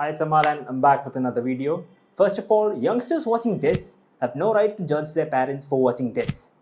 Hi, it's Amal and I'm back with another video. First of all, youngsters watching this have no right to judge their parents for watching this.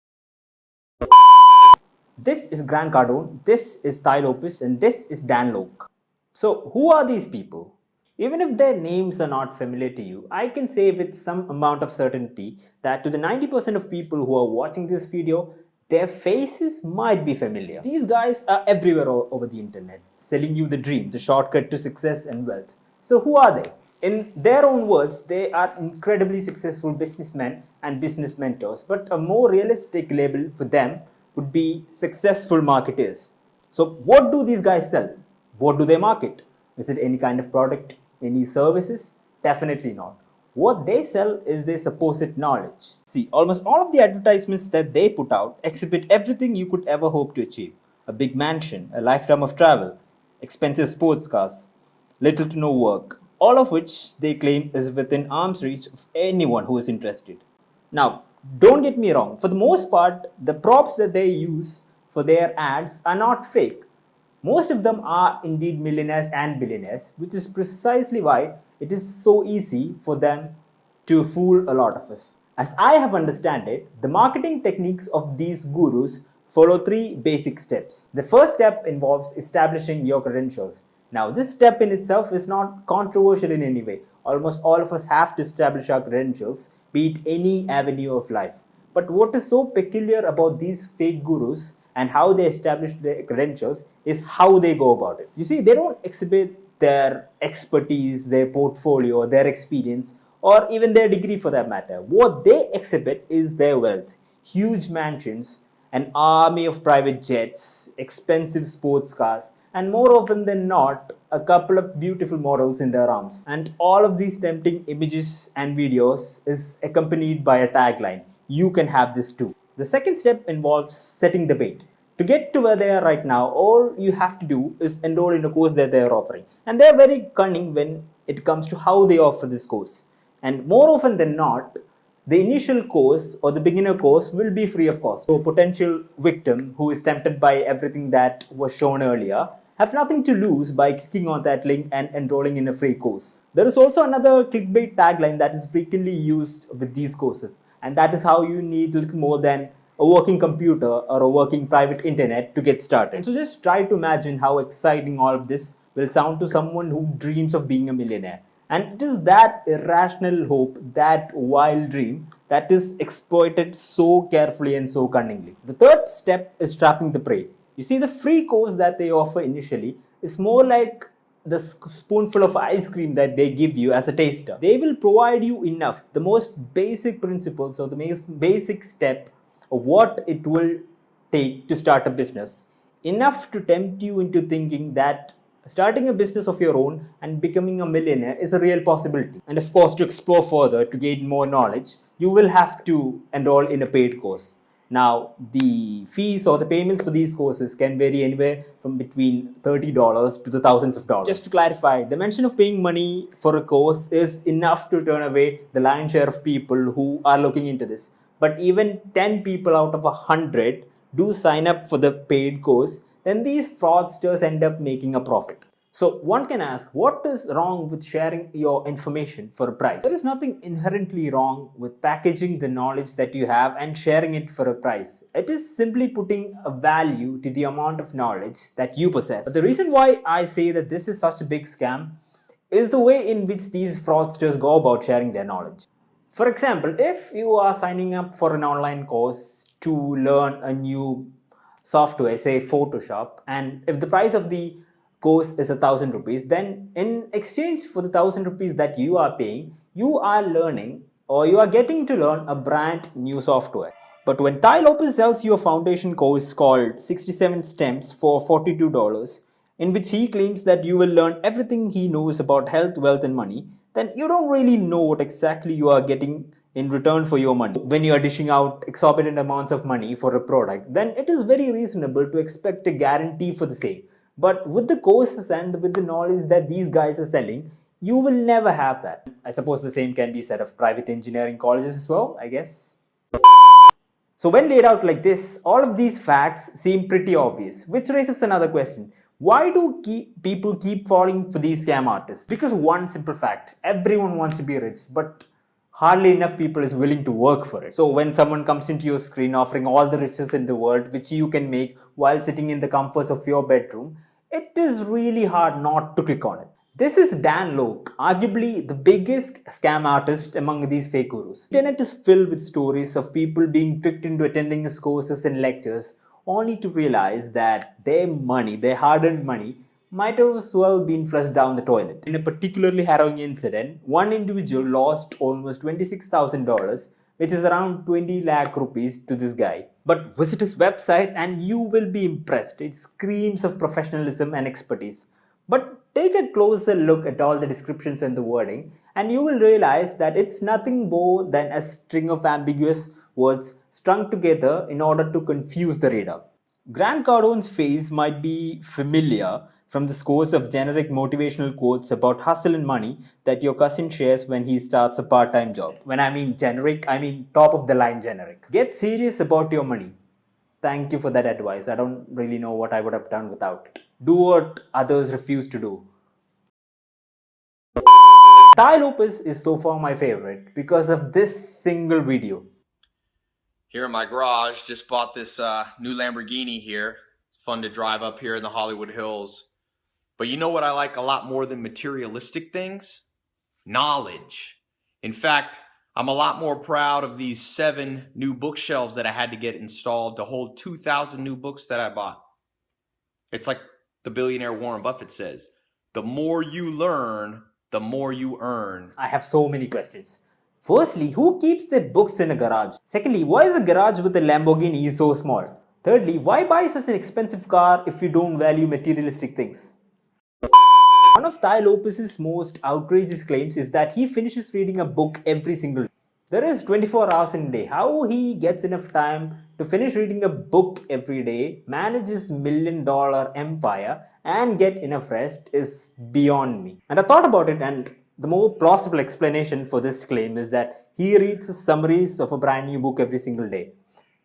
This is Grand Cardone, this is Tai Lopez, and this is Dan Lok. So, who are these people? Even if their names are not familiar to you, I can say with some amount of certainty that to the 90% of people who are watching this video, their faces might be familiar. These guys are everywhere over the internet, selling you the dream, the shortcut to success and wealth. So, who are they? In their own words, they are incredibly successful businessmen and business mentors, but a more realistic label for them would be successful marketers. So, what do these guys sell? What do they market? Is it any kind of product, any services? Definitely not. What they sell is their supposed knowledge. See, almost all of the advertisements that they put out exhibit everything you could ever hope to achieve: a big mansion, a lifetime of travel, expensive sports cars, little to no work, all of which they claim is within arm's reach of anyone who is interested. Now, don't get me wrong, for the most part, the props that they use for their ads are not fake. Most of them are indeed millionaires and billionaires, which is precisely why it is so easy for them to fool a lot of us. As I have understood it, the marketing techniques of these gurus follow three basic steps. The first step involves establishing your credentials. Now, this step in itself is not controversial in any way. Almost all of us have to establish our credentials, be it any avenue of life. But what is so peculiar about these fake gurus and how they establish their credentials is how they go about it. You see, they don't exhibit their expertise, their portfolio, their experience, or even their degree for that matter. What they exhibit is their wealth: huge mansions, an army of private jets, expensive sports cars, and more often than not, a couple of beautiful models in their arms. And all of these tempting images and videos is accompanied by a tagline: you can have this too. The second step involves setting the bait. To get to where they are right now, all you have to do is enroll in a course that they are offering. And they are very cunning when it comes to how they offer this course. And more often than not, the initial course or the beginner course will be free of cost. So a potential victim who is tempted by everything that was shown earlier have nothing to lose by clicking on that link and enrolling in a free course. There is also another clickbait tagline that is frequently used with these courses, and that is how you need little more than a working computer or a working private internet to get started. And so just try to imagine how exciting all of this will sound to someone who dreams of being a millionaire. And it is that irrational hope, that wild dream, that is exploited so carefully and so cunningly. The third step is trapping the prey. You see, the free course that they offer initially is more like the spoonful of ice cream that they give you as a taster. They will provide you enough, the most basic principles or the most basic step of what it will take to start a business, enough to tempt you into thinking that starting a business of your own and becoming a millionaire is a real possibility. And of course, to explore further, to gain more knowledge, you will have to enroll in a paid course. Now, the fees or the payments for these courses can vary anywhere from between $30 to the thousands of dollars. Just to clarify, the mention of paying money for a course is enough to turn away the lion's share of people who are looking into this. But even 10 people out of 100 do sign up for the paid course, then these fraudsters end up making a profit. So one can ask, what is wrong with sharing your information for a price? There is nothing inherently wrong with packaging the knowledge that you have and sharing it for a price. It is simply putting a value to the amount of knowledge that you possess. But the reason why I say that this is such a big scam is the way in which these fraudsters go about sharing their knowledge. For example, if you are signing up for an online course to learn a new software, say Photoshop, and if the price of the course is 1,000 rupees, then in exchange for the 1,000 rupees that you are paying, you are learning or you are getting to learn a brand new software. But when Tai Lopez sells you a foundation course called 67 Stems for $42, in which he claims that you will learn everything he knows about health, wealth, and money, then you don't really know what exactly you are getting in return for your money. When you are dishing out exorbitant amounts of money for a product, then it is very reasonable to expect a guarantee for the same. But with the courses and with the knowledge that these guys are selling, you will never have that. I suppose the same can be said of private engineering colleges as well, I guess. So when laid out like this, all of these facts seem pretty obvious, which raises another question. Why do people keep falling for these scam artists? Because one simple fact, everyone wants to be rich, but hardly enough people is willing to work for it. So when someone comes into your screen offering all the riches in the world which you can make while sitting in the comforts of your bedroom, it is really hard not to click on it. This is Dan Lok, arguably the biggest scam artist among these fake gurus. The internet is filled with stories of people being tricked into attending his courses and lectures only to realize that their money, their hard-earned money, might have as well been flushed down the toilet. In a particularly harrowing incident, one individual lost almost $26,000, which is around 20 lakh rupees to this guy. But visit his website and you will be impressed. It screams of professionalism and expertise. But take a closer look at all the descriptions and the wording, and you will realize that it's nothing more than a string of ambiguous words strung together in order to confuse the reader. Grant Cardone's face might be familiar from the scores of generic motivational quotes about hustle and money that your cousin shares when he starts a part-time job. When I mean generic, I mean top of the line generic. Get serious about your money. Thank you for that advice. I don't really know what I would have done without it. Do what others refuse to do. Tai Lopez is so far my favorite because of this single video. Here in my garage, just bought this new Lamborghini here. It's fun to drive up here in the Hollywood Hills. But you know what I like a lot more than materialistic things? Knowledge. In fact, I'm a lot more proud of these 7 new bookshelves that I had to get installed to hold 2,000 new books that I bought. It's like the billionaire Warren Buffett says, the more you learn, the more you earn. I have so many questions. Firstly, who keeps their books in a garage? Secondly, why is a garage with a Lamborghini so small? Thirdly, why buy such an expensive car if you don't value materialistic things? One of Tai Lopez's most outrageous claims is that he finishes reading a book every single day. There is 24 hours in a day. How he gets enough time to finish reading a book every day, manage his $1,000,000 empire, and get enough rest is beyond me. And I thought about it, and the more plausible explanation for this claim is that he reads summaries of a brand new book every single day,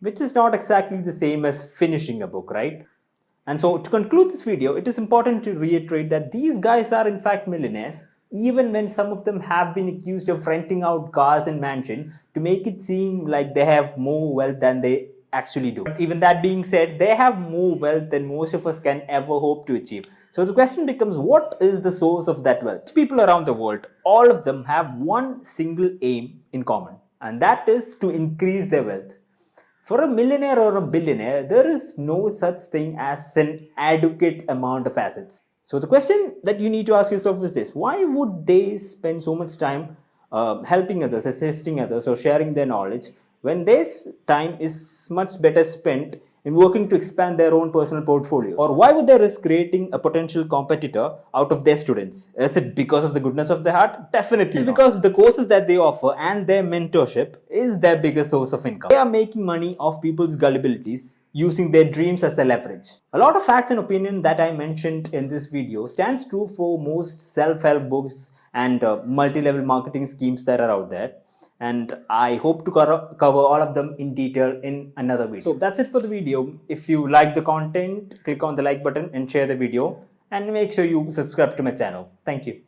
which is not exactly the same as finishing a book, right? And so to conclude this video, it is important to reiterate that these guys are in fact millionaires, even when some of them have been accused of renting out cars and mansions to make it seem like they have more wealth than they actually do. But even that being said, they have more wealth than most of us can ever hope to achieve. So the question becomes, what is the source of that wealth? People around the world, all of them have one single aim in common, and that is to increase their wealth. For a millionaire or a billionaire, there is no such thing as an adequate amount of assets. So the question that you need to ask yourself is this: why would they spend so much time helping others, assisting others, or sharing their knowledge when this time is much better spent in working to expand their own personal portfolios? Or why would they risk creating a potential competitor out of their students? Is it because of the goodness of their heart? Definitely not. It's because the courses that they offer and their mentorship is their biggest source of income. They are making money off people's gullibilities, using their dreams as a leverage. A lot of facts and opinion that I mentioned in this video stands true for most self-help books and multi-level marketing schemes that are out there. And I hope to cover all of them in detail in another video. So that's it for the video. If you like the content, click on the like button and share the video. And make sure you subscribe to my channel. Thank you.